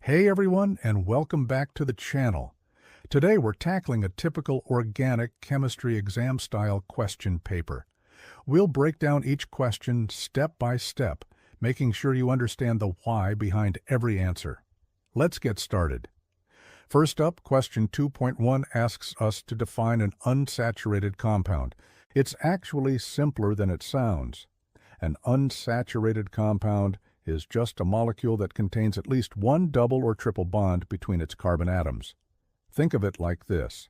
Hey everyone, and welcome back to the channel. Today we're tackling a typical organic chemistry exam-style question paper. We'll break down each question step by step, making sure you understand the why behind every answer. Let's get started. First up, question 2.1 asks us to define an unsaturated compound. It's actually simpler than it sounds. An unsaturated compound is just a molecule that contains at least one double or triple bond between its carbon atoms. Think of it like this.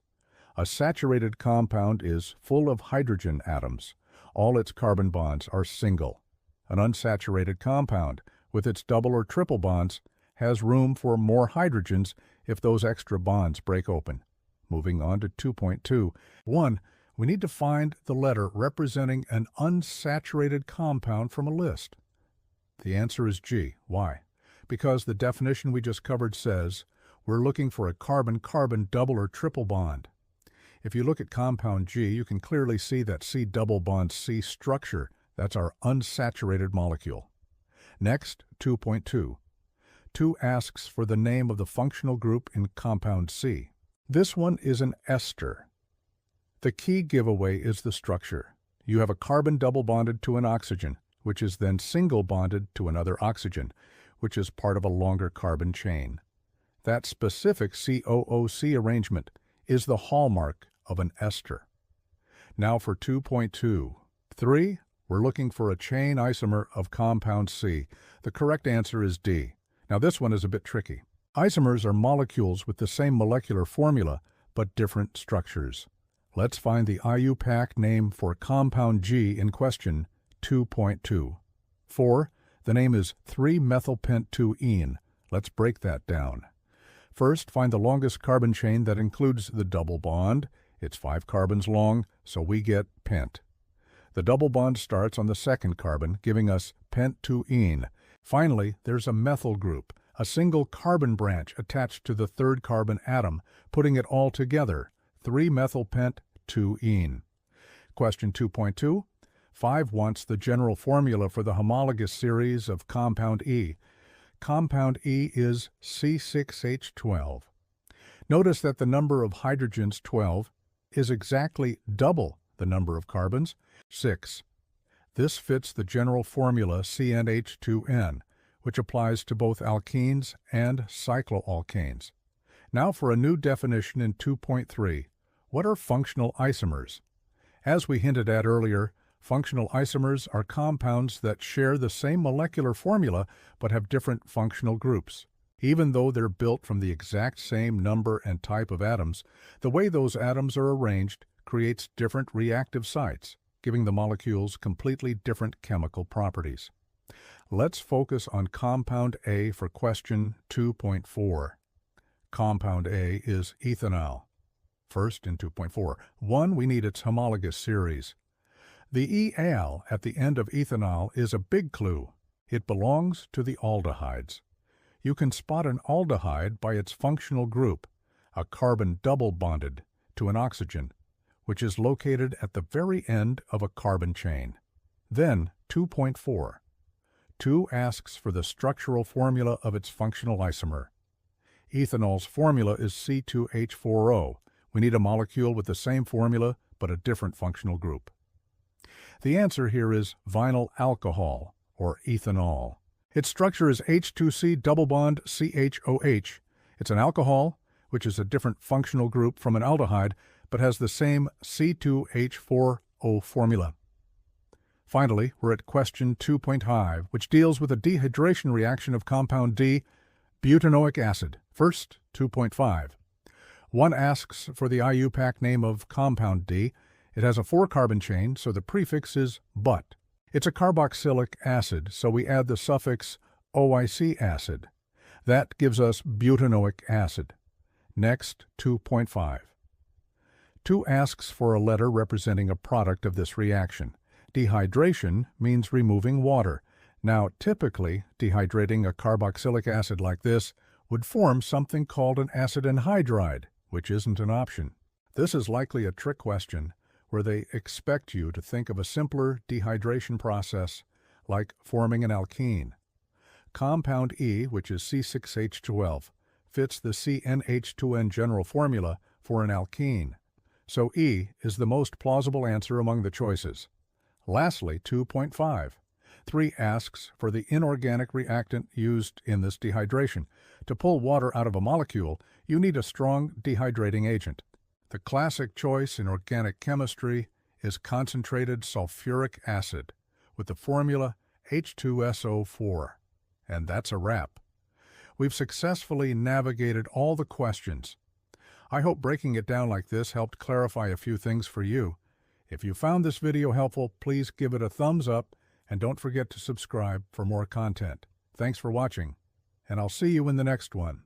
A saturated compound is full of hydrogen atoms. All its carbon bonds are single. An unsaturated compound, with its double or triple bonds, has room for more hydrogens if those extra bonds break open. Moving on to 2.2. 1. We need to find the letter representing an unsaturated compound from a list. The answer is G. Why? Because the definition we just covered says we're looking for a carbon-carbon double or triple bond. If you look at compound G, you can clearly see that C double bond C structure. That's our unsaturated molecule. Next, 2.2. 2 asks for the name of the functional group in compound C. This one is an ester. The key giveaway is the structure. You have a carbon double bonded to an oxygen, which is then single bonded to another oxygen, which is part of a longer carbon chain. That specific COOC arrangement is the hallmark of an ester. Now for 2.2. 3, we're looking for a chain isomer of compound C. The correct answer is D. Now this one is a bit tricky. Isomers are molecules with the same molecular formula, but different structures. Let's find the IUPAC name for compound G in question 2.2. 4. The name is 3-methylpent-2-ene. Let's break that down. First, find the longest carbon chain that includes the double bond. It's 5 carbons long, so we get pent. The double bond starts on the second carbon, giving us pent-2-ene. Finally, there's a methyl group, a single carbon branch attached to the third carbon atom, putting it all together, 3-methylpent-2-ene. Question 2.2. 5 wants the general formula for the homologous series of compound E. Compound E is C6H12. Notice that the number of hydrogens, 12, is exactly double the number of carbons, 6. This fits the general formula CnH2n, which applies to both alkenes and cycloalkanes. Now for a new definition in 2.3. What are functional isomers? As we hinted at earlier, functional isomers are compounds that share the same molecular formula but have different functional groups. Even though they're built from the exact same number and type of atoms, the way those atoms are arranged creates different reactive sites, giving the molecules completely different chemical properties. Let's focus on compound A for question 2.4. Compound A is ethanol. First, in 2.4. 1, we need its homologous series. The E-al at the end of ethanol is a big clue. It belongs to the aldehydes. You can spot an aldehyde by its functional group, a carbon double bonded to an oxygen, which is located at the very end of a carbon chain. Then 2.4. 2 asks for the structural formula of its functional isomer. Ethanol's formula is C2H4O. We need a molecule with the same formula but a different functional group. The answer here is vinyl alcohol, or ethanol. Its structure is H2C double bond CHOH. It's an alcohol, which is a different functional group from an aldehyde, but has the same C2H4O formula. Finally, we're at question 2.5, which deals with a dehydration reaction of compound D, butanoic acid. First, 2.5. 1 asks for the IUPAC name of compound D. It has a 4-carbon chain, so the prefix is but. It's a carboxylic acid, so we add the suffix OIC acid. That gives us butanoic acid. Next, 2.5. 2 asks for a letter representing a product of this reaction. Dehydration means removing water. Now, typically, dehydrating a carboxylic acid like this would form something called an acid anhydride, which isn't an option. This is likely a trick question where they expect you to think of a simpler dehydration process like forming an alkene. Compound E, which is C6H12, fits the CnH2n general formula for an alkene, so E is the most plausible answer among the choices. Lastly, 2.5. 3 asks for the inorganic reactant used in this dehydration. To pull water out of a molecule, you need a strong dehydrating agent. The classic choice in organic chemistry is concentrated sulfuric acid, with the formula H2SO4. And that's a wrap. We've successfully navigated all the questions. I hope breaking it down like this helped clarify a few things for you. If you found this video helpful, please give it a thumbs up and don't forget to subscribe for more content. Thanks for watching, and I'll see you in the next one.